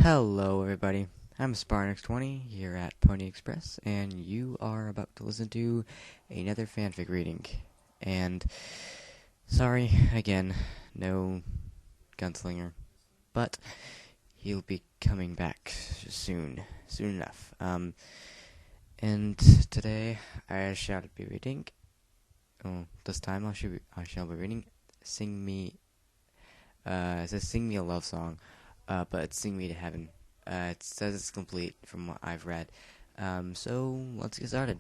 Hello, everybody. I'm Sparnix20 here at Pony Express, and you are about to listen to another fanfic reading. And sorry, again, no gunslinger, but he'll be coming back soon enough. And today I shall be reading. This time I shall be reading. It says "Sing Me a Love Song." But it's Sing Me to Heaven. It says it's complete from what I've read. So let's get started.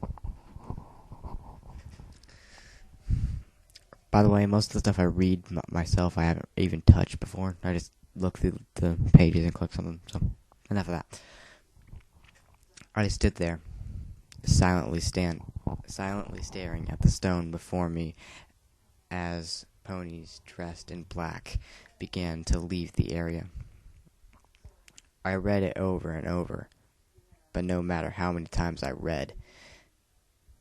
By the way, most of the stuff I read myself I haven't even touched before. I just look through the pages and click on them. So enough of that. I stood there, silently staring at the stone before me as ponies dressed in black began to leave the area. I read it over and over, but no matter how many times I read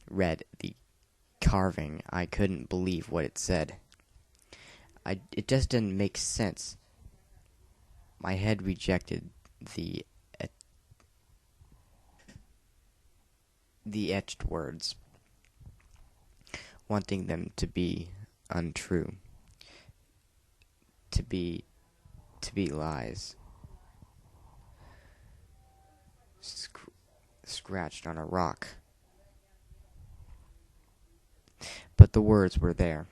the carving, I couldn't believe what it said. It just didn't make sense. My head rejected the etched words, wanting them to be untrue, to be lies. Scratched on a rock. But the words were there,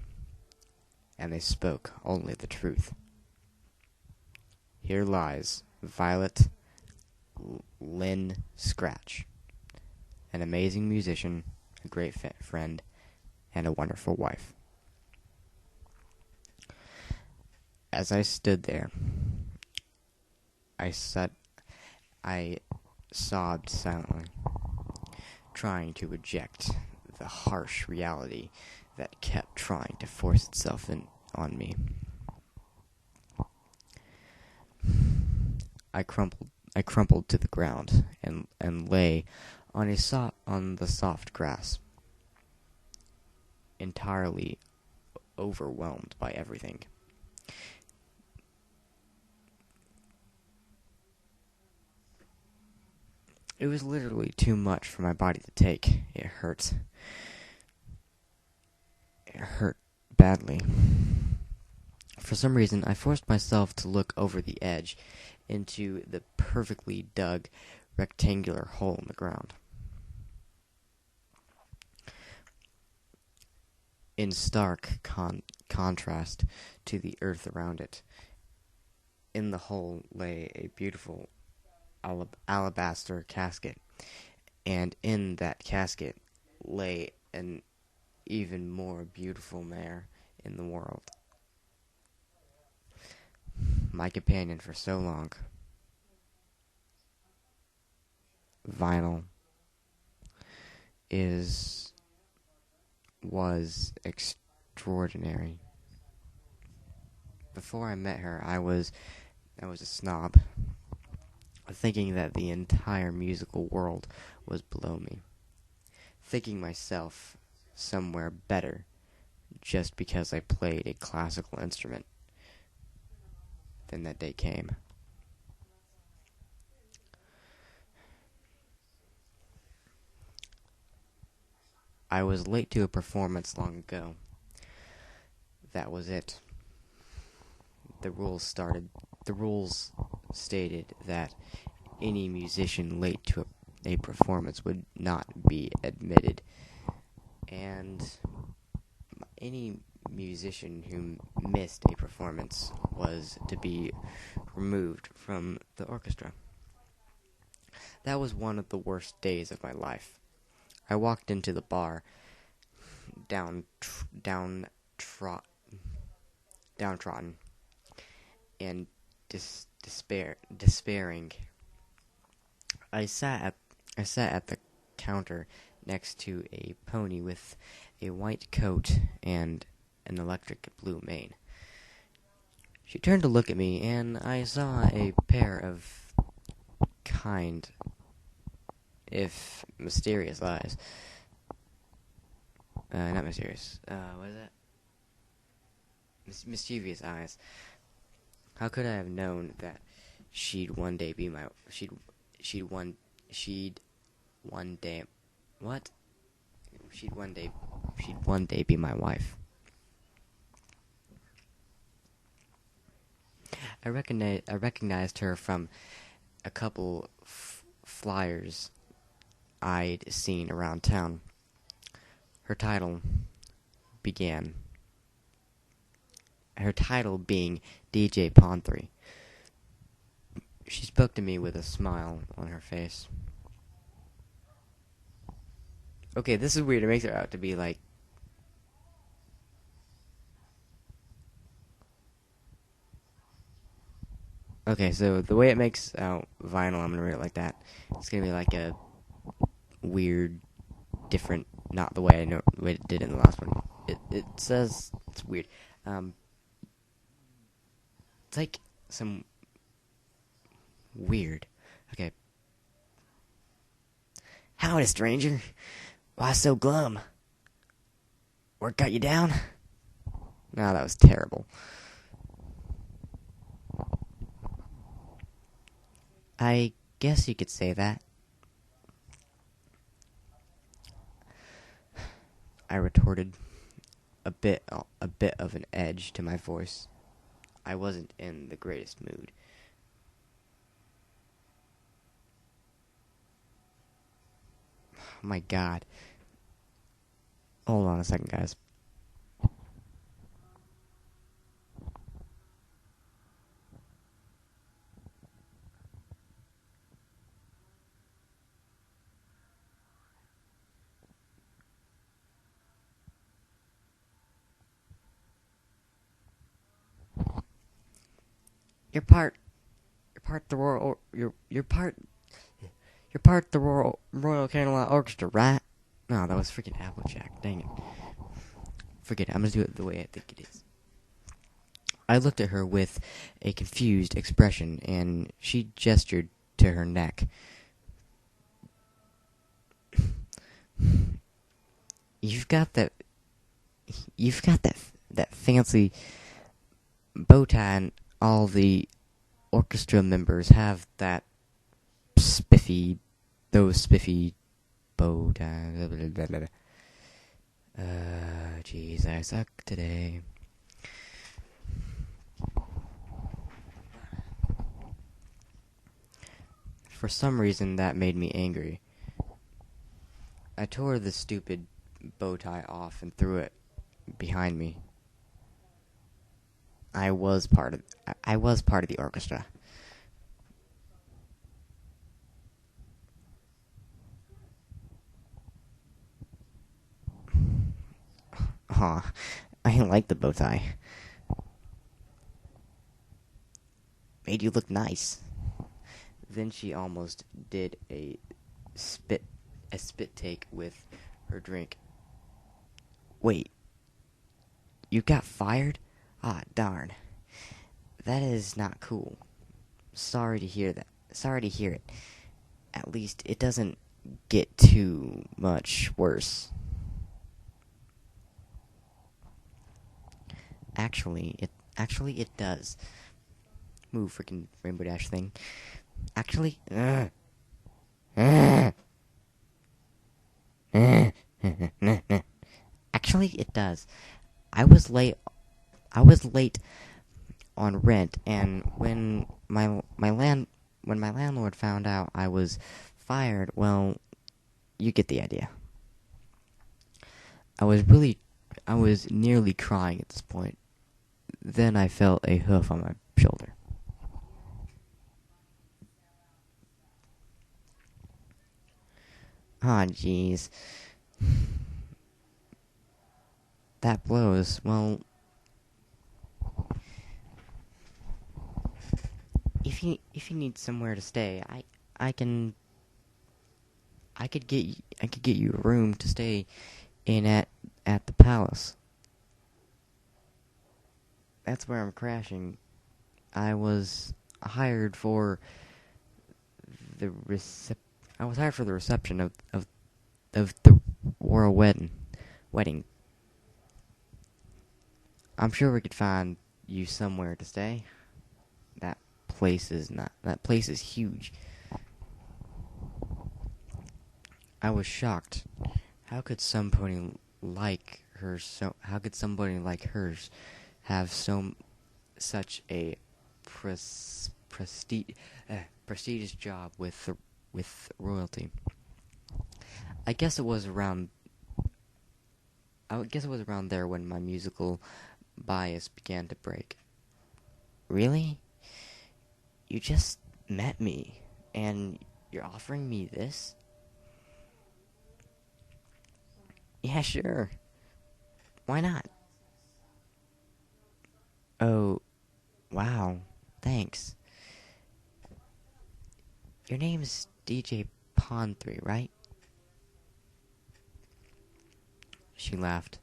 and they spoke only the truth. Here lies Violet Lynn Scratch, an amazing musician, a great friend, and a wonderful wife. As I stood there, I sobbed silently, trying to reject the harsh reality that kept trying to force itself on me. I crumpled to the ground and lay on the soft grass, entirely overwhelmed by everything. It was literally too much for my body to take. It hurt. It hurt badly. For some reason, I forced myself to look over the edge into the perfectly dug rectangular hole in the ground. In stark contrast to the earth around it, in the hole lay a beautiful alabaster casket, and in that casket lay an even more beautiful mare in the world. My companion for so long. Vinyl was extraordinary. Before I met her, I was a snob, thinking that the entire musical world was below me, thinking myself somewhere better just because I played a classical instrument. Then that day came. I was late to a performance long ago. That was it. The rules stated that any musician late to a performance would not be admitted, and any musician who missed a performance was to be removed from the orchestra. That was one of the worst days of my life. I walked into the bar, downtrodden, and despairing. I sat at the counter next to a pony with a white coat and an electric blue mane. She turned to look at me, and I saw a pair of kind, if mysterious eyes. Not mysterious. What is that? Mischievous eyes. How could I have known that she'd one day be my she'd one she'd one day what she'd one day be my wife. I recognized her from a couple flyers I'd seen around town. Her title being DJ Pawn 3. She spoke to me with a smile on her face. Okay, this is weird. It makes her out to be like... Okay, so the way it makes out vinyl, I'm gonna read it like that. It's gonna be like a weird, different, not the way I know the way it did in the last one. It says it's weird. It's like some weird. Okay. Howdy, stranger. Why so glum? Work got you down? No, that was terrible. I guess you could say that. I retorted, a bit of an edge to my voice. I wasn't in the greatest mood. Oh my God. Hold on a second, guys. You're part the Royal the Royal Camelot Orchestra, right? No, that was freaking Applejack. Dang it. Forget it. I'm gonna do it the way I think it is. I looked at her with a confused expression, and she gestured to her neck. You've got that fancy bow tie, and all the orchestra members have that spiffy bow tie. Jeez, I suck today. For some reason, that made me angry. I tore the stupid bow tie off and threw it behind me. I was part of the orchestra. Aw, I didn't like the bow tie. Made you look nice. Then she almost did a spit take with her drink. Wait, you got fired? Ah, darn. That is not cool. Sorry to hear that. Sorry to hear it. At least it doesn't get too much worse. Actually, it does. Move, freaking Rainbow Dash thing. Actually, actually, it does. I was late on rent, and when my landlord found out I was fired, well, you get the idea. I was nearly crying at this point. Then I felt a hoof on my shoulder. Ah, jeez. That blows. Well, if you need somewhere to stay, I could get you a room to stay in at the palace. That's where I'm crashing. I was hired for the reception of the royal wedding. I'm sure we could find you somewhere to stay. That place is not. That place is huge. I was shocked. How could somebody like her How could somebody like hers have such a prestigious job with royalty? I guess it was around there when my musical bias began to break. Really? You just met me, and you're offering me this? Yeah, sure. Why not? Oh, wow. Thanks. Your name's DJ Pawn 3, right? She laughed.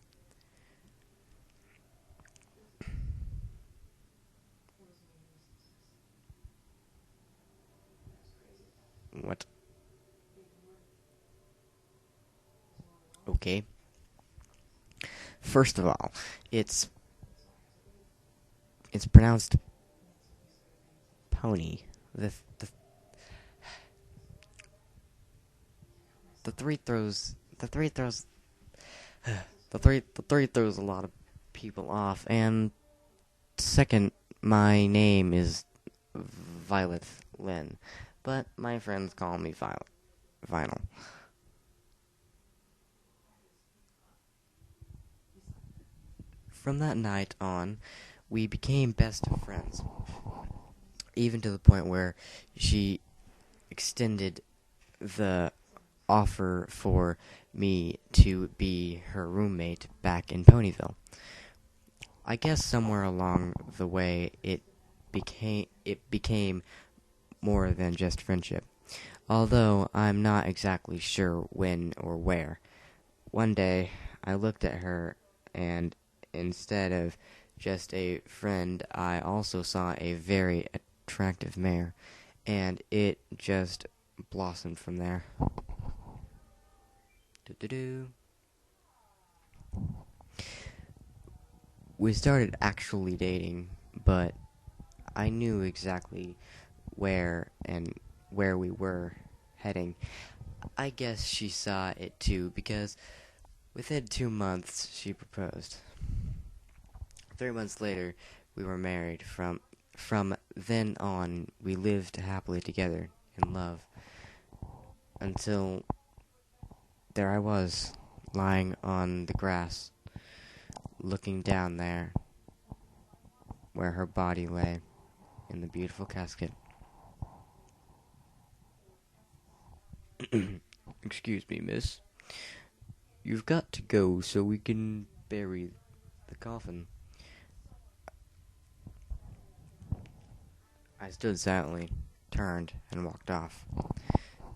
What? Okay. First of all, it's pronounced pony. The three throws the three throws a lot of people off. And second, my name is Violet Lynn, but my friends call me Vinyl. From that night on, we became best of friends, even to the point where she extended the offer for me to be her roommate back in Ponyville. I guess somewhere along the way it became more than just friendship. Although I'm not exactly sure when or where. One day I looked at her, and instead of just a friend, I also saw a very attractive mare, and it just blossomed from there. We started actually dating, but I knew exactly where we were heading. I guess she saw it too, because within 2 months she proposed. 3 months later, we were married. From then on, we lived happily together in love, until there I was, lying on the grass, looking down there where her body lay in the beautiful casket. Excuse me, miss. You've got to go so we can bury the coffin. I stood silently, turned, and walked off.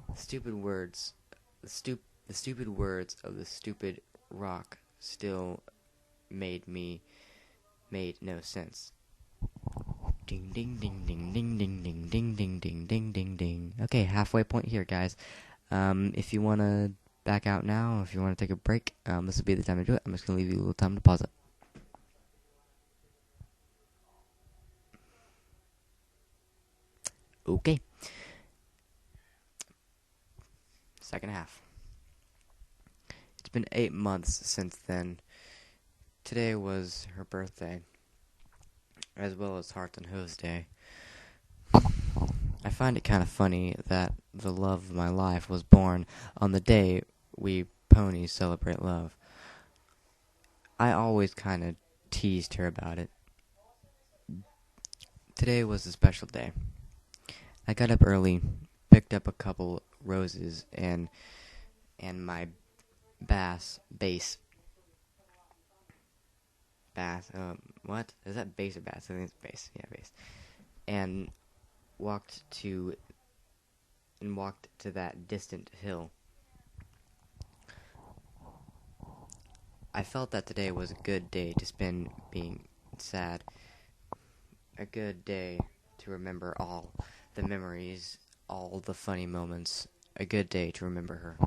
The stupid words of the stupid rock still made no sense. Ding ding ding ding ding ding ding ding ding ding ding ding ding. Okay, halfway point here, guys. If you wanna back out now, if you wanna take a break, this will be the time to do it. I'm just gonna leave you a little time to pause it. Okay. Second half. It's been 8 months since then. Today was her birthday, as well as Hearts and Hose Day. I find it kind of funny that the love of my life was born on the day we ponies celebrate love. I always kind of teased her about it. Today was a special day. I got up early, picked up a couple roses and my bass. What? Is that bass or bass? I think it's bass. Yeah, bass. And walked to that distant hill. I felt that today was a good day to spend being sad. A good day to remember all the memories, all the funny moments. A good day to remember her.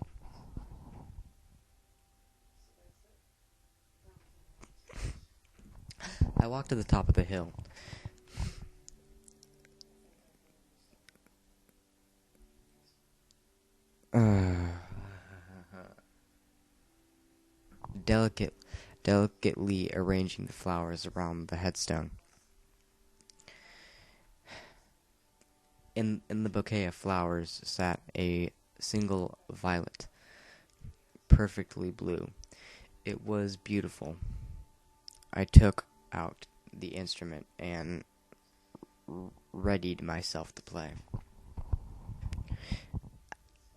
I walked to the top of the hill. delicately arranging the flowers around the headstone. In the bouquet of flowers sat a single violet, perfectly blue. It was beautiful. I took out the instrument and readied myself to play.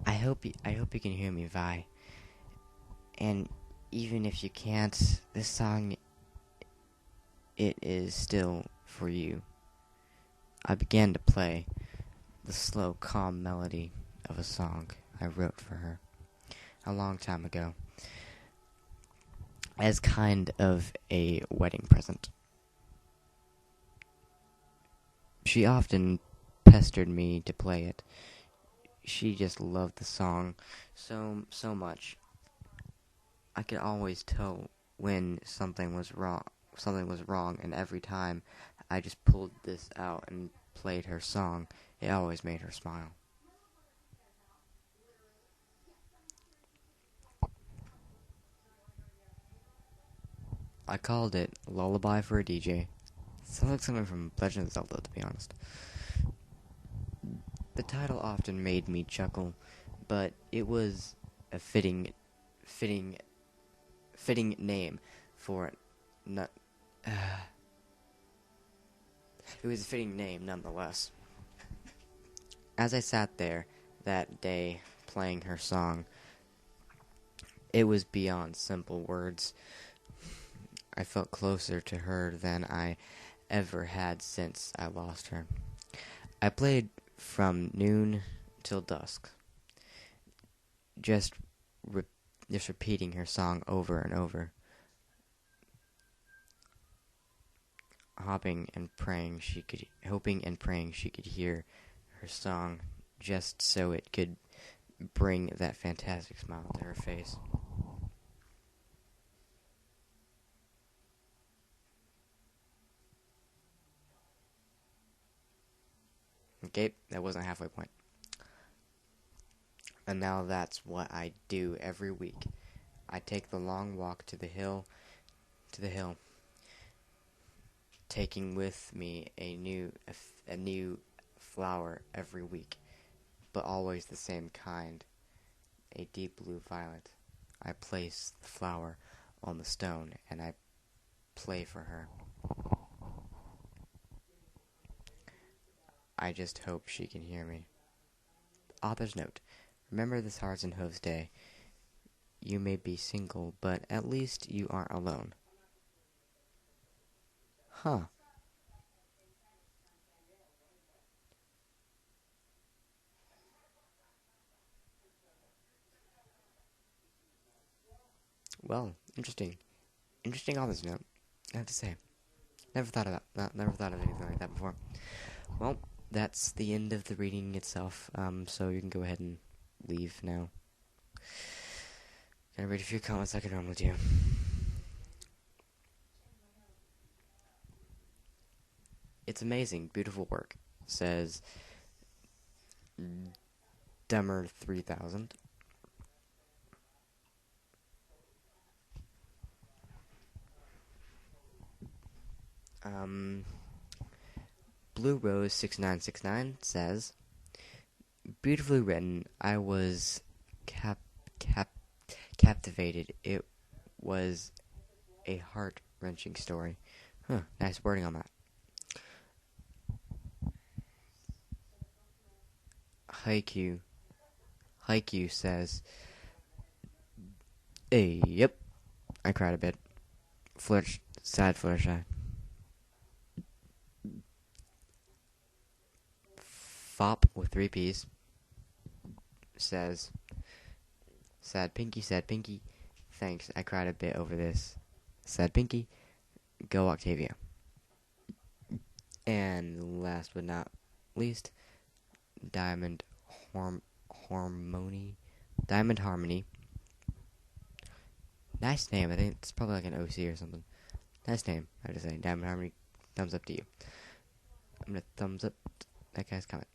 I hope you can hear me, Vi. And even if you can't, this song, it is still for you. I began to play the slow, calm melody of a song I wrote for her a long time ago, as kind of a wedding present. She often pestered me to play it. She just loved the song so much. I could always tell when something was wrong, and every time I just pulled this out and played her song, it always made her smile. I called it Lullaby for a DJ. Sounds like something from Legend of Zelda, to be honest. The title often made me chuckle, but it was a fitting name for it. It was a fitting name, nonetheless. As I sat there that day playing her song, it was beyond simple words. I felt closer to her than I ever had since I lost her. I played from noon till dusk, just repeating her song over and over, hoping and praying she could hear her song, just so it could bring that fantastic smile to her face. Okay, that wasn't a halfway point. And now that's what I do every week. I take the long walk to the hill, taking with me a new flower every week, but always the same kind, a deep blue violet. I place the flower on the stone and I play for her. I just hope she can hear me. Author's note: remember this Hearts and Hooves Day. You may be single, but at least you aren't alone. Huh. Well, interesting. Interesting author's note, I have to say. Never thought of anything like that before. Well, that's the end of the reading itself, so you can go ahead and leave now. Gonna read a few comments like I normally do. It's amazing, beautiful work, says Dummer 3000. Blue Rose 6969 says, beautifully written. I was captivated. It was a heart-wrenching story. Huh, nice wording on that. Haikyuu says, hey, yep, I cried a bit. Sad Fluttershy. Fop with 3 P's says, sad Pinky, thanks, I cried a bit over this. Sad Pinky, go Octavia. And last but not least, Diamond Harmony. Nice name. I think it's probably like an OC or something. Nice name, I have to say. Diamond Harmony, thumbs up to you. I'm gonna thumbs up that guy's comment.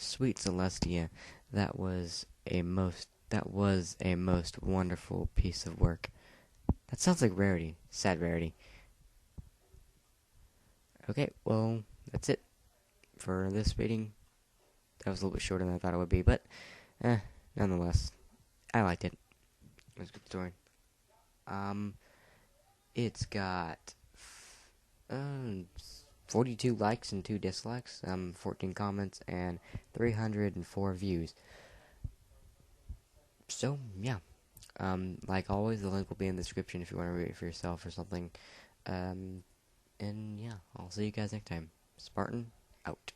Sweet Celestia, that was a most That was a most wonderful piece of work. That sounds like Rarity. Sad Rarity. Okay, well, that's it for this reading. That was a little bit shorter than I thought it would be, but nonetheless, I liked it. It was a good story. It's got 42 likes and 2 dislikes, 14 comments, and 304 views. So, yeah. Like always, the link will be in the description if you want to read it for yourself or something. And yeah, I'll see you guys next time. Spartan, out.